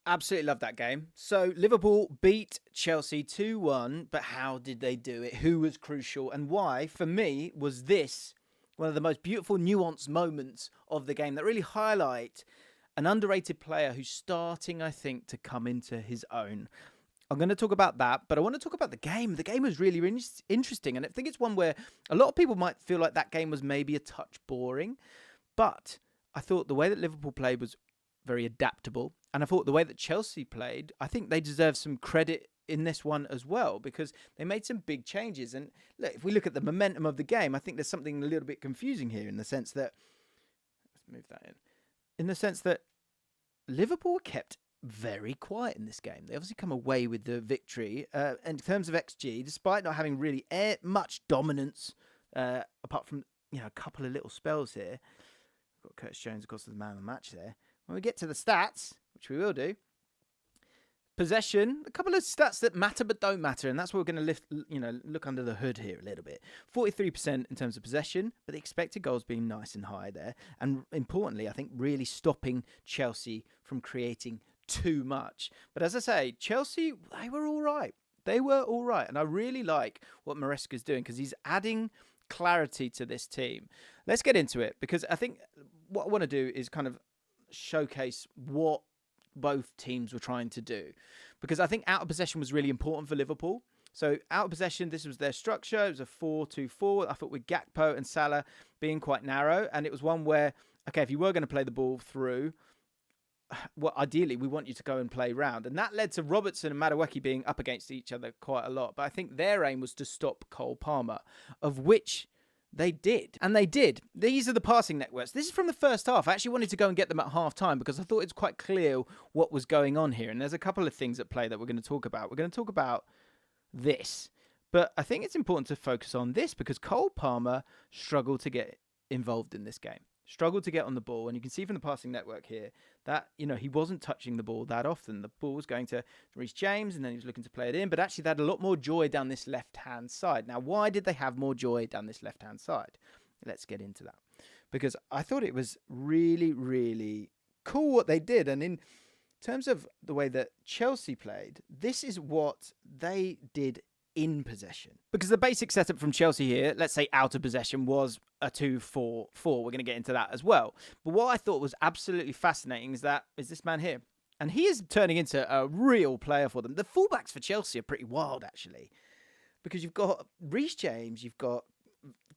Absolutely love that game. So Liverpool beat Chelsea 2-1, but how did they do it? Who was crucial and why? For me, was this one of the most beautiful, nuanced moments of the game that really highlight an underrated player who's starting, I think, to come into his own. I'm going to talk about that, but I want to talk about the game. The game was really interesting, and I think it's one where a lot of people might feel like that game was maybe a touch boring, but I thought the way that Liverpool played was very adaptable, and I thought the way that Chelsea played, I think they deserve some credit in this one as well, because they made some big changes. And look, if we look at the momentum of the game, I think there's something a little bit confusing here in the sense that, let's move that in the sense that Liverpool were kept very quiet in this game. They obviously come away with the victory. In terms of XG, despite not having really much dominance, apart from a couple of little spells here. We've got Curtis Jones, of course, the man of the match there. When we get to the stats, which we will do, possession, a couple of stats that matter but don't matter, and that's where we're going to look under the hood here a little bit. 43% in terms of possession, but the expected goals being nice and high there. And importantly, I think really stopping Chelsea from creating too much. But as I say, Chelsea, they were all right. They were all right. And I really like what Maresca's doing because he's adding clarity to this team. Let's get into it because I think what I want to do is kind of showcase what both teams were trying to do, because I think out of possession was really important for Liverpool. So out of possession, this was their structure. It was a 4-2-4. I thought with Gakpo and Salah being quite narrow, and it was one where, okay, if you were going to play the ball through, well, ideally we want you to go and play round, and that led to Robertson and Madueke being up against each other quite a lot. But I think their aim was to stop Cole Palmer, of which they did. And they did. These are the passing networks. This is from the first half. I actually wanted to go and get them at half time because I thought it's quite clear what was going on here. And there's a couple of things at play that we're going to talk about. We're going to talk about this. But I think it's important to focus on this because Cole Palmer struggled to get involved in this game. Struggled to get on the ball. And you can see from the passing network here that, he wasn't touching the ball that often. The ball was going to Reece James and then he was looking to play it in. But actually, they had a lot more joy down this left-hand side. Now, why did they have more joy down this left-hand side? Let's get into that. Because I thought it was really, really cool what they did. And in terms of the way that Chelsea played, this is what they did in possession. Because the basic setup from Chelsea here, let's say out of possession, was a 2-4-4. We're going to get into that as well. But what I thought was absolutely fascinating is this man here. And he is turning into a real player for them. The fullbacks for Chelsea are pretty wild, actually. Because you've got Reece James, you've got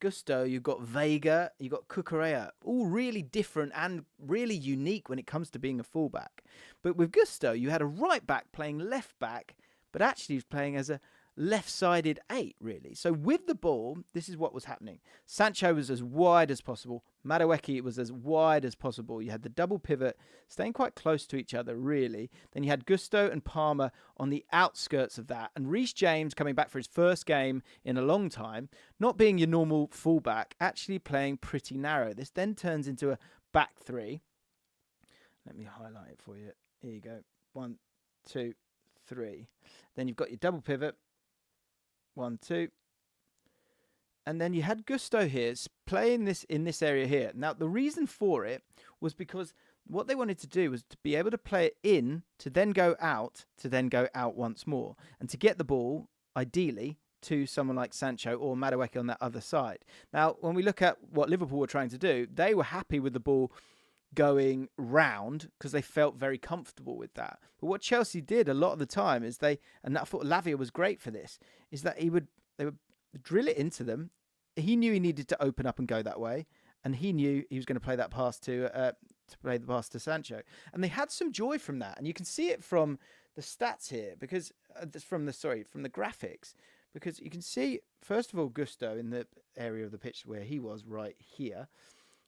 Gusto, you've got Vega, you've got Cucurella, all really different and really unique when it comes to being a fullback. But with Gusto, you had a right back playing left back, but actually he was playing as a left-sided 8, really. So with the ball, this is what was happening. Sancho was as wide as possible. Madueke was as wide as possible. You had the double pivot staying quite close to each other, really. Then you had Gusto and Palmer on the outskirts of that. And Reece James coming back for his first game in a long time, not being your normal fullback, actually playing pretty narrow. This then turns into a back 3. Let me highlight it for you. Here you go. 1, 2, 3. Then you've got your double pivot. 1, 2. And then you had Gusto here playing this in this area here. Now, the reason for it was because what they wanted to do was to be able to play it in, to then go out once more. And to get the ball, ideally, to someone like Sancho or Madueke on that other side. Now, when we look at what Liverpool were trying to do, they were happy with the ball going round because they felt very comfortable with that. But what Chelsea did a lot of the time is and I thought Lavia was great for this, is that they would drill it into them. He knew he needed to open up and go that way, and he knew he was going to play that pass to play the pass to Sancho, and they had some joy from that. And you can see it from the stats here because from the graphics, because you can see first of all Gusto in the area of the pitch where he was right here.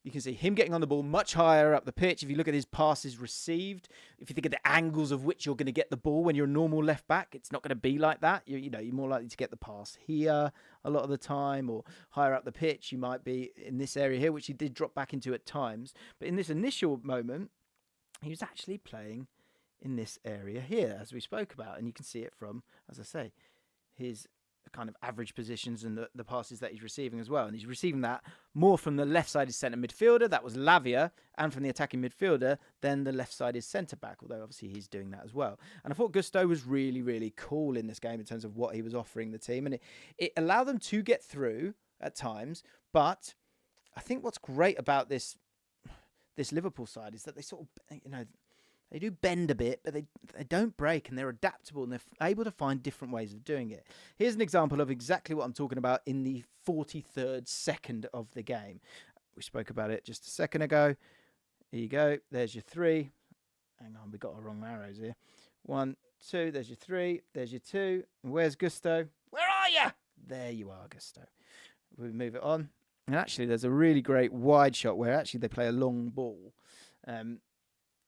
You can see him getting on the ball much higher up the pitch. If you look at his passes received, if you think of the angles of which you're going to get the ball when you're a normal left back, it's not going to be like that. You're more likely to get the pass here a lot of the time, or higher up the pitch. You might be in this area here, which he did drop back into at times. But in this initial moment, he was actually playing in this area here, as we spoke about. And you can see it from, as I say, his kind of average positions and the passes that he's receiving as well. And he's receiving that more from the left-sided centre midfielder, that was Lavia, and from the attacking midfielder than the left-sided centre-back, although obviously he's doing that as well. And I thought Gusto was really, really cool in this game in terms of what he was offering the team. And it allowed them to get through at times. But I think what's great about this Liverpool side is that they sort of, they do bend a bit, but they don't break, and they're adaptable, and they're able to find different ways of doing it. Here's an example of exactly what I'm talking about in the 43rd second of the game. We spoke about it just a second ago. Here you go. There's your 3. Hang on, we got our wrong arrows here. 1, 2. There's your 3. There's your 2. And where's Gusto? Where are you? There you are, Gusto. We move it on. And actually, there's a really great wide shot where actually they play a long ball.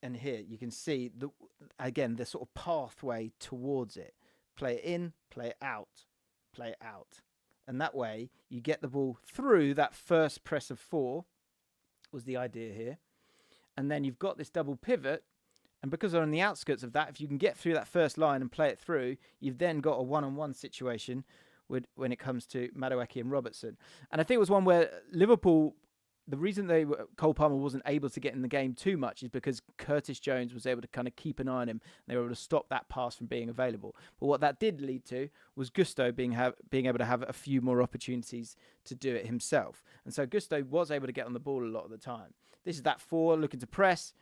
And here you can see, the sort of pathway towards it. Play it in, play it out, play it out. And that way, you get the ball through that first press of 4, was the idea here. And then you've got this double pivot. And because they're on the outskirts of that, if you can get through that first line and play it through, you've then got a one-on-one situation when it comes to Madueke and Robertson. And I think it was one where Liverpool... The reason Cole Palmer wasn't able to get in the game too much is because Curtis Jones was able to kind of keep an eye on him. They were able to stop that pass from being available. But what that did lead to was Gusto being able to have a few more opportunities to do it himself. And so Gusto was able to get on the ball a lot of the time. This is that 4 looking to press.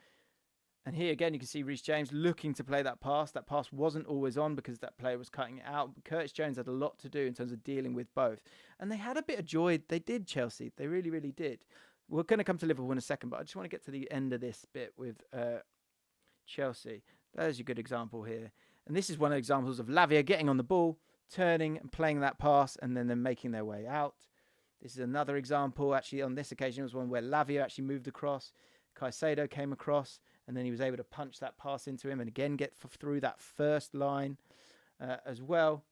And here again, you can see Reece James looking to play that pass. That pass wasn't always on because that player was cutting it out. Curtis Jones had a lot to do in terms of dealing with both. And they had a bit of joy. They did, Chelsea. They really, really did. We're going to come to Liverpool in a second, but I just want to get to the end of this bit with Chelsea. There's a good example here. And this is one of the examples of Lavia getting on the ball, turning and playing that pass, and then they're making their way out. This is another example. Actually, on this occasion, it was one where Lavia actually moved across. Caicedo came across, and then he was able to punch that pass into him and again get through that first line as well.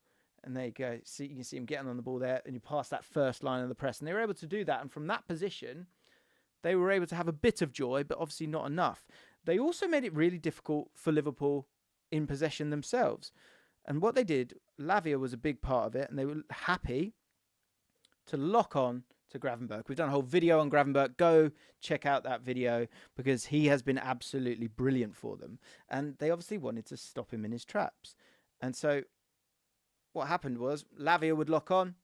And there you go. See, you can see him getting on the ball there, and you pass that first line of the press. And they were able to do that. And from that position, they were able to have a bit of joy, but obviously not enough. They also made it really difficult for Liverpool in possession themselves. And what they did, Lavia was a big part of it, and they were happy to lock on to Gravenberch. We've done a whole video on Gravenberch. Go check out that video because he has been absolutely brilliant for them. And they obviously wanted to stop him in his traps. And so what happened was Lavia would lock on,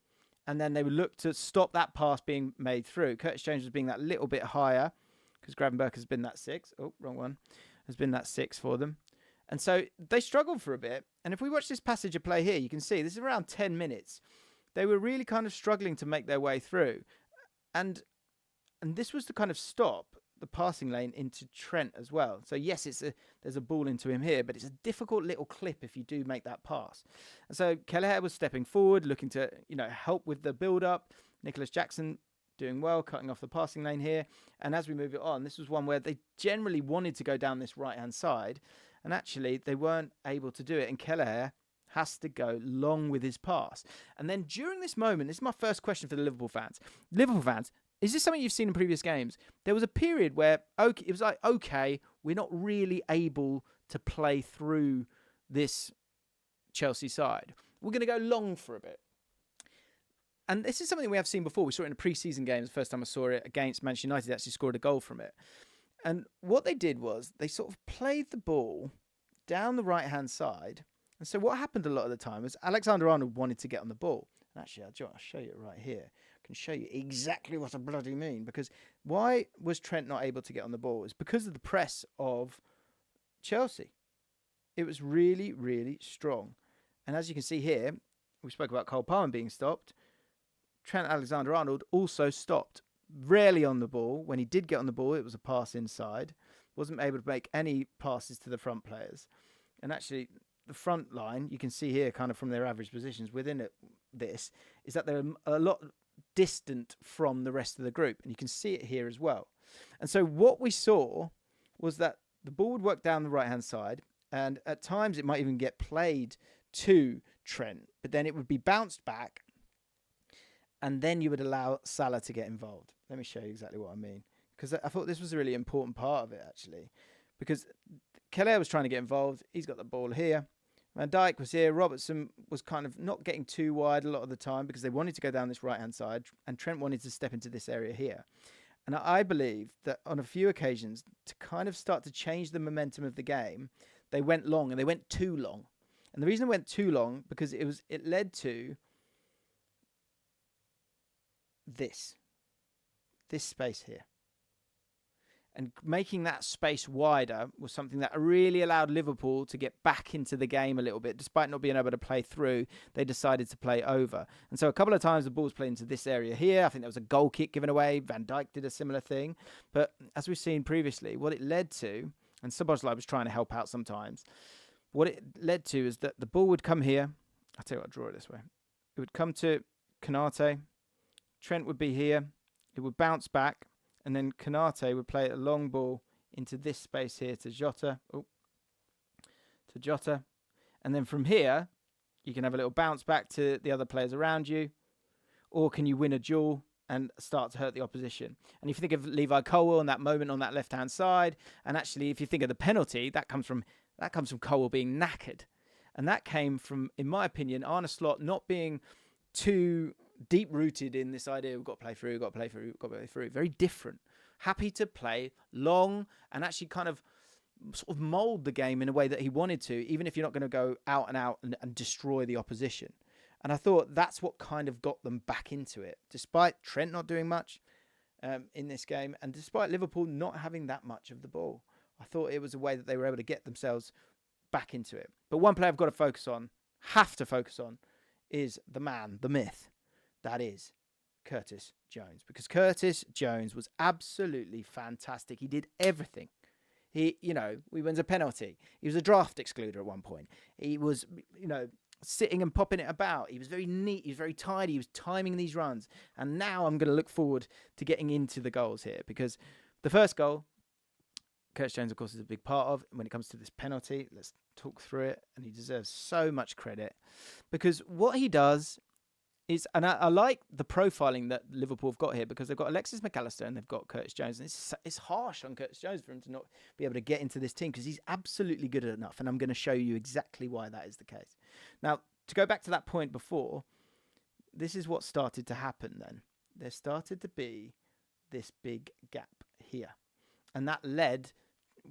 and then they would look to stop that pass being made through. Curtis Jones was being that little bit higher because Gravenberch has been that 6. Oh, wrong one. Has been that 6 for them. And so they struggled for a bit. And if we watch this passage of play here, you can see this is around 10 minutes. They were really kind of struggling to make their way through. And this was to kind of stop the passing lane into Trent as well. So yes, there's a ball into him here, but it's a difficult little clip if you do make that pass. And so Kelleher was stepping forward, looking to help with the build-up. Nicholas Jackson doing well, cutting off the passing lane here. And as we move it on, this was one where they generally wanted to go down this right-hand side, and actually they weren't able to do it. And Kelleher has to go long with his pass. And then during this moment, this is my first question for the Liverpool fans. Liverpool fans, is this something you've seen in previous games? There was a period where it was like, okay, we're not really able to play through this Chelsea side. We're going to go long for a bit. And this is something we have seen before. We saw it in a pre-season game. The first time I saw it against Manchester United, they actually scored a goal from it. And what they did was they sort of played the ball down the right-hand side. And so what happened a lot of the time was Alexander-Arnold wanted to get on the ball. And actually, I'll show you it right here. I can show you exactly what I bloody mean. Because why was Trent not able to get on the ball? It's because of the press of Chelsea. It was really, really strong. And as you can see here, we spoke about Cole Palmer being stopped. Trent Alexander-Arnold also stopped. Rarely on the ball. When he did get on the ball, it was a pass inside. Wasn't able to make any passes to the front players. And actually, the front line, you can see here kind of from their average positions within this, is that they're a lot distant from the rest of the group. And you can see it here as well. And so what we saw was that the ball would work down the right-hand side. And at times it might even get played to Trent. But then it would be bounced back. And then you would allow Salah to get involved. Let me show you exactly what I mean. Because I thought this was a really important part of it, actually. Because Kelleher was trying to get involved. He's got the ball here. Van Dijk was here. Robertson was kind of not getting too wide a lot of the time because they wanted to go down this right-hand side, and Trent wanted to step into this area here. And I believe that on a few occasions, to kind of start to change the momentum of the game, they went long, and they went too long. And the reason it went too long, because it led to this space here. And making that space wider was something that really allowed Liverpool to get back into the game a little bit. Despite not being able to play through, they decided to play over. And so a couple of times the ball was played into this area here. I think there was a goal kick given away. Van Dijk did a similar thing. But as we've seen previously, what it led to, and Szoboszlai was trying to help out sometimes, what it led to is that the ball would come here. I'll tell you what, I'll draw it this way. It would come to Konaté. Trent would be here. It would bounce back. And then Konaté would play a long ball into this space here to Jota. To Jota. And then from here, you can have a little bounce back to the other players around you. Or can you win a duel and start to hurt the opposition? And if you think of Levi Colwill and that moment on that left-hand side, and actually if you think of the penalty, that comes from Colwill being knackered. And that came from, in my opinion, Arne Slot not being too deep-rooted in this idea, we've got to play through, we've got to play through, we've got to play through. Very different. Happy to play long and actually kind of sort of mould the game in a way that he wanted to, even if you're not going to go out and destroy the opposition. And I thought that's what kind of got them back into it, despite Trent not doing much in this game, and despite Liverpool not having that much of the ball. I thought it was a way that they were able to get themselves back into it. But one player I've got to have to focus on, is the man, the myth. That is Curtis Jones. Because Curtis Jones was absolutely fantastic. He did everything. He wins a penalty. He was a draft excluder at one point. He was, sitting and popping it about. He was very neat. He was very tidy. He was timing these runs. And now I'm going to look forward to getting into the goals here. Because the first goal, Curtis Jones, of course, is a big part of. When it comes to this penalty, let's talk through it. And he deserves so much credit. Because what he does is, and I like the profiling that Liverpool have got here, because they've got Alexis McAllister and they've got Curtis Jones. And it's harsh on Curtis Jones for him to not be able to get into this team, because he's absolutely good enough. And I'm going to show you exactly why that is the case. Now, to go back to that point before, this is what started to happen then. There started to be this big gap here. And that led,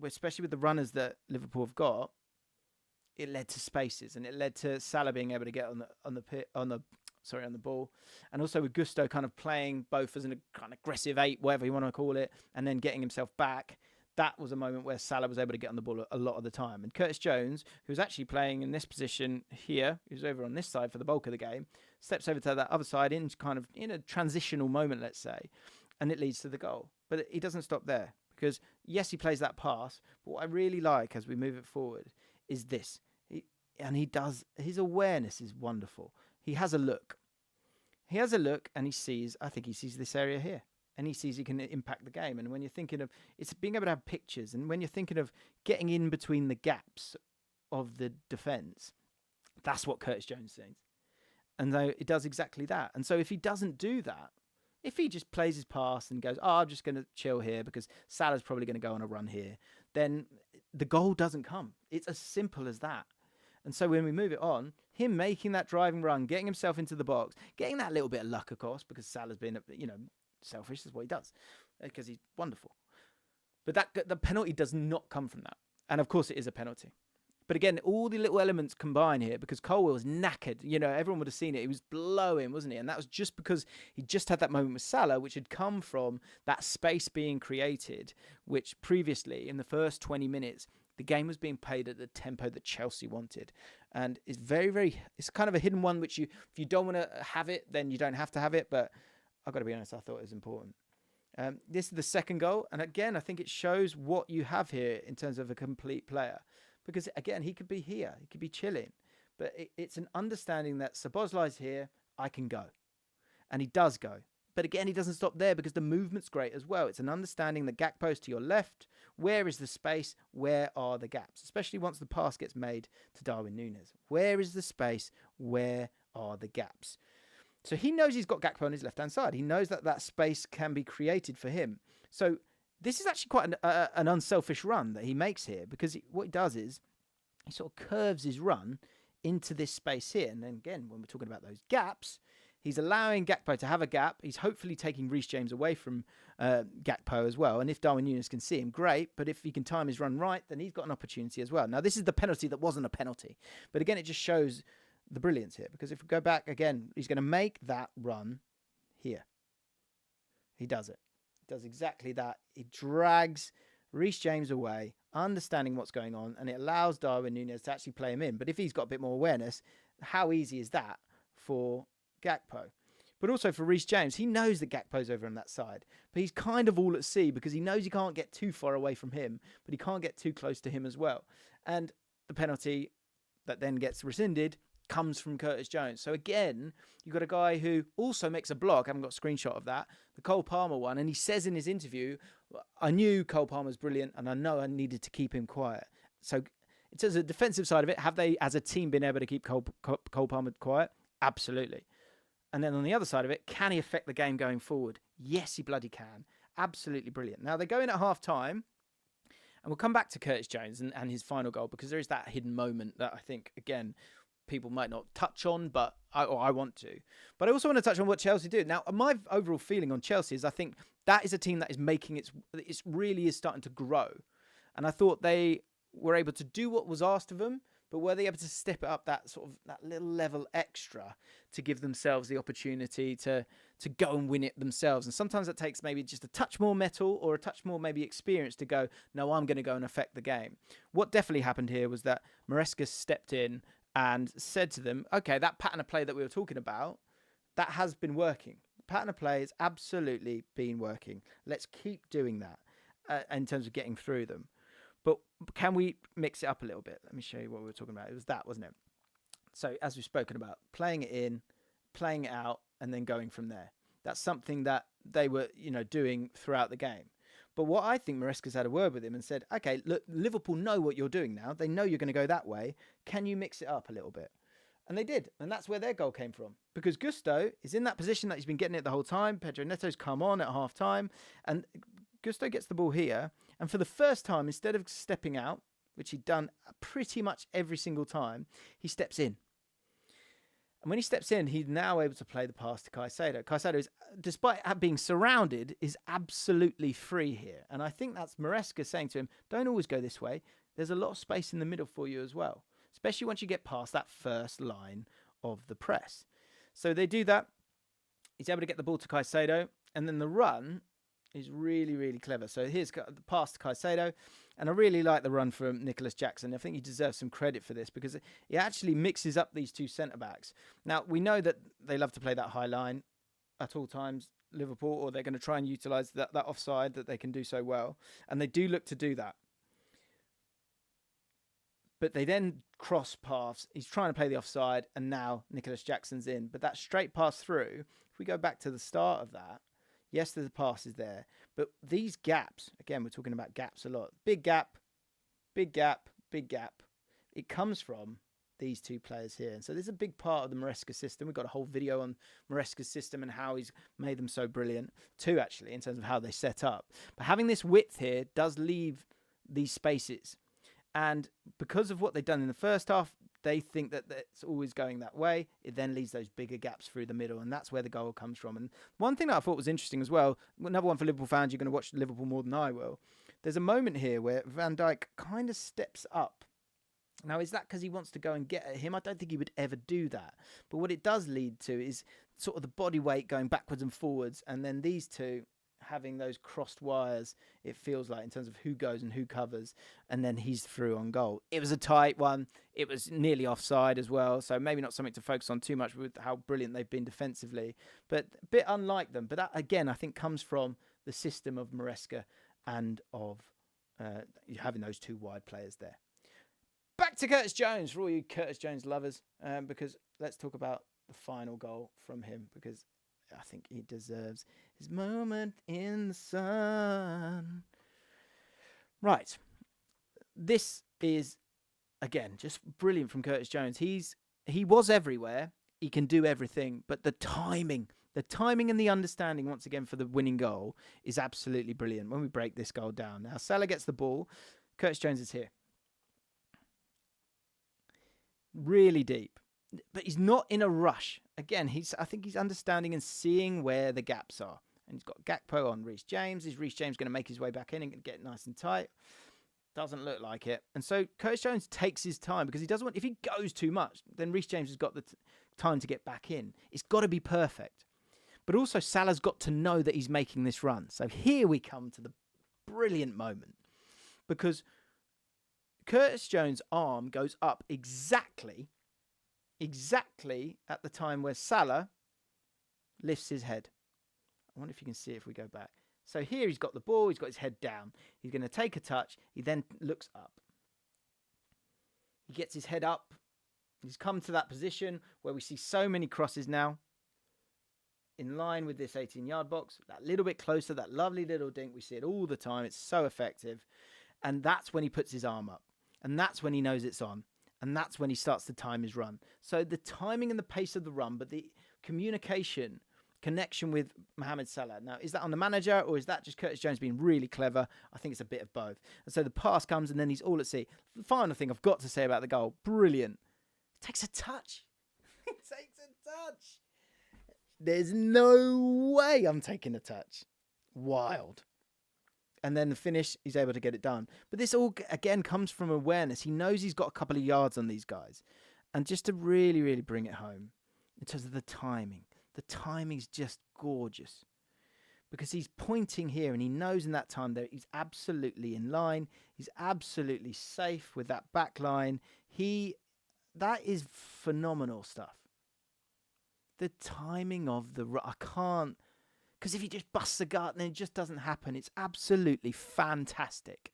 especially with the runners that Liverpool have got, it led to spaces, and it led to Salah being able to get on the ball, and also with Gusto kind of playing both as an kind of aggressive 8, whatever you want to call it, and then getting himself back. That was a moment where Salah was able to get on the ball a lot of the time. And Curtis Jones, who's actually playing in this position here, who's over on this side for the bulk of the game, steps over to that other side in a transitional moment, let's say, and it leads to the goal. But he doesn't stop there, because yes, he plays that pass, but what I really like as we move it forward is this. His awareness is wonderful. He has a look. And he sees this area here. And he sees he can impact the game. And when you're thinking of, it's being able to have pictures, and when you're thinking of getting in between the gaps of the defence, that's what Curtis Jones sees. And though it does exactly that. And so if he doesn't do that, if he just plays his pass and goes, I'm just going to chill here because Salah's probably going to go on a run here, then the goal doesn't come. It's as simple as that. And so when we move it on, him making that driving run, getting himself into the box, getting that little bit of luck, of course, because Salah's been, selfish, is what he does, because he's wonderful. But the penalty does not come from that. And of course it is a penalty. But again, all the little elements combine here, because Colwill was knackered. Everyone would have seen it. He was blowing, wasn't he? And that was just because he just had that moment with Salah, which had come from that space being created, which previously, in the first 20 minutes, the game was being played at the tempo that Chelsea wanted. And it's very, very, it's kind of a hidden one, which if you don't want to have it, then you don't have to have it. But I've got to be honest, I thought it was important. This is the second goal. And again, I think it shows what you have here in terms of a complete player. Because again, he could be here, he could be chilling. But it's an understanding that Szoboszlai's here, I can go. And he does go. But again, he doesn't stop there, because the movement's great as well. It's an understanding the Gakpo's to your left. Where is the space? Where are the gaps? Especially once the pass gets made to Darwin Núñez. Where is the space? Where are the gaps? So he knows he's got Gakpo on his left-hand side. He knows that space can be created for him. So this is actually quite an unselfish run that he makes here, because what he does is he sort of curves his run into this space here. And then again, when we're talking about those gaps, he's allowing Gakpo to have a gap. He's hopefully taking Reece James away from Gakpo as well. And if Darwin Núñez can see him, great. But if he can time his run right, then he's got an opportunity as well. Now, this is the penalty that wasn't a penalty. But again, it just shows the brilliance here. Because if we go back again, he's going to make that run here. He does it. He does exactly that. He drags Reece James away, understanding what's going on, and it allows Darwin Núñez to actually play him in. But if he's got a bit more awareness, how easy is that for Gakpo? But also for Reece James, he knows that Gakpo's over on that side, but he's kind of all at sea because he knows he can't get too far away from him, but he can't get too close to him as well. And the penalty that then gets rescinded comes from Curtis Jones. So again, you've got a guy who also makes a block. I haven't got a screenshot of that, the Cole Palmer one, and he says in his interview, I knew Cole Palmer's brilliant and I know I needed to keep him quiet. So in terms of the defensive side of it, have they as a team been able to keep Cole Palmer quiet? Absolutely. And then on the other side of it, can he affect the game going forward? Yes, he bloody can. Absolutely brilliant. Now, they go in at half-time, and we'll come back to Curtis Jones and his final goal, because there is that hidden moment that I think, again, people might not touch on, but I want to. But I also want to touch on what Chelsea do. Now, my overall feeling on Chelsea is I think that is a team that is making it really is starting to grow. And I thought they were able to do what was asked of them, but were they able to step it up that little level extra to give themselves the opportunity to go and win it themselves? And sometimes it takes maybe just a touch more metal or a touch more maybe experience to go, no, I'm going to go and affect the game. What definitely happened here was that Maresca stepped in and said to them, okay, that pattern of play that we were talking about, that has been working. The pattern of play has absolutely been working. Let's keep doing that in terms of getting through them. But can we mix it up a little bit? Let me show you what we were talking about. It was that, wasn't it? So as we've spoken about, playing it in, playing it out, and then going from there. That's something that they were, doing throughout the game. But what I think Maresca's had a word with him and said, okay, look, Liverpool know what you're doing now. They know you're going to go that way. Can you mix it up a little bit? And they did. And that's where their goal came from. Because Gusto is in that position that he's been getting it the whole time. Pedro Neto's come on at half time. And Gusto gets the ball here. And for the first time, instead of stepping out, which he'd done pretty much every single time, he steps in. And when he steps in, he's now able to play the pass to Caicedo. Caicedo, is, despite being surrounded, is absolutely free here. And I think that's Maresca saying to him, don't always go this way. There's a lot of space in the middle for you as well, especially once you get past that first line of the press. So they do that. He's able to get the ball to Caicedo. And then the run is really, really clever. So here's the pass to Caicedo. And I really like the run from Nicholas Jackson. I think he deserves some credit for this because he actually mixes up these two centre-backs. Now, we know that they love to play that high line at all times, Liverpool, or they're going to try and utilise that offside that they can do so well. And they do look to do that. But they then cross paths. He's trying to play the offside, and now Nicholas Jackson's in. But that straight pass through, if we go back to the start of that, yes, the pass is there. But these gaps, again, we're talking about gaps a lot. Big gap, big gap, big gap. It comes from these two players here. And so this is a big part of the Maresca system. We've got a whole video on Maresca's system and how he's made them so brilliant, too, actually, in terms of how they set up. But having this width here does leave these spaces. And because of what they've done in the first half, they think that it's always going that way. It then leaves those bigger gaps through the middle, and that's where the goal comes from. And one thing that I thought was interesting as well, another one for Liverpool fans, you're going to watch Liverpool more than I will. There's a moment here where Van Dijk kind of steps up. Now, is that because he wants to go and get at him? I don't think he would ever do that. But what it does lead to is sort of the body weight going backwards and forwards, and then these two having those crossed wires, it feels like, in terms of who goes and who covers, and then he's through on goal. It was a tight one. It was nearly offside as well, so maybe not something to focus on too much with how brilliant they've been defensively, but a bit unlike them. But that, again, I think comes from the system of Maresca and of having those two wide players there. Back to Curtis Jones, for all you Curtis Jones lovers, because let's talk about the final goal from him, because I think he deserves his moment in the sun. Right. This is, again, just brilliant from Curtis Jones. He was everywhere. He can do everything. But the timing and the understanding, once again, for the winning goal is absolutely brilliant when we break this goal down. Now, Salah gets the ball. Curtis Jones is here. really deep. But he's not in a rush. Again, I think he's understanding and seeing where the gaps are. And he's got Gakpo on Reece James. Is Reece James going to make his way back in and get nice and tight? Doesn't look like it. And so Curtis Jones takes his time because he doesn't want... If he goes too much, then Reece James has got the time to get back in. It's got to be perfect. But also Salah's got to know that he's making this run. So here we come to the brilliant moment. Because Curtis Jones' arm goes up exactly at the time where Salah lifts his head. I wonder if you can see it if we go back. So here he's got the ball, he's got his head down. He's going to take a touch. He then looks up. He gets his head up. He's come to that position where we see so many crosses now. In line with this 18-yard box. That little bit closer, that lovely little dink. We see it all the time. It's so effective. And that's when he puts his arm up. And that's when he knows it's on. And that's when he starts to time his run. So the timing and the pace of the run, but the connection with Mohamed Salah. Now, is that on the manager or is that just Curtis Jones being really clever? I think it's a bit of both. And so the pass comes and then he's all at sea. The final thing I've got to say about the goal, brilliant. He takes a touch. He takes a touch. There's no way I'm taking a touch. Wild. And then the finish, he's able to get it done. But this all, again, comes from awareness. He knows he's got a couple of yards on these guys. And just to really, really bring it home in terms of the timing. The timing's just gorgeous. Because he's pointing here and he knows in that time that he's absolutely in line. He's absolutely safe with that back line. That is phenomenal stuff. The timing of I can't... Because if he just busts a gut, then it just doesn't happen. It's absolutely fantastic.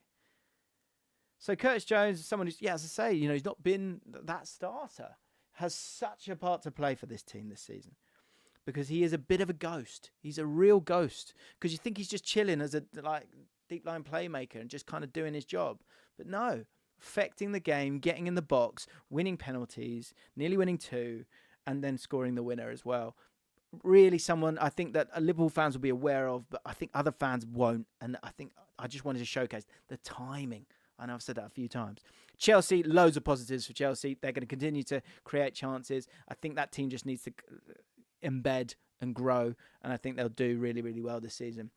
So Curtis Jones, someone who's, as I say, he's not been that starter, has such a part to play for this team this season. Because he is a bit of a ghost. He's a real ghost. Because you think he's just chilling as a deep line playmaker and just kind of doing his job. But no, affecting the game, getting in the box, winning penalties, nearly winning 2, and then scoring the winner as well. Really someone I think that Liverpool fans will be aware of, but I think other fans won't. And I think I just wanted to showcase the timing. I know I've said that a few times. Chelsea, loads of positives for Chelsea. They're going to continue to create chances. I think that team just needs to embed and grow. And I think they'll do really, really well this season.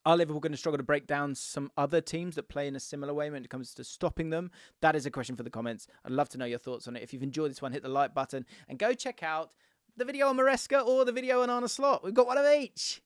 Are Liverpool going to struggle to break down some other teams that play in a similar way when it comes to stopping them? That is a question for the comments. I'd love to know your thoughts on it. If you've enjoyed this one, hit the like button and go check out the video on Maresca or the video on Arne Slot. We've got one of each.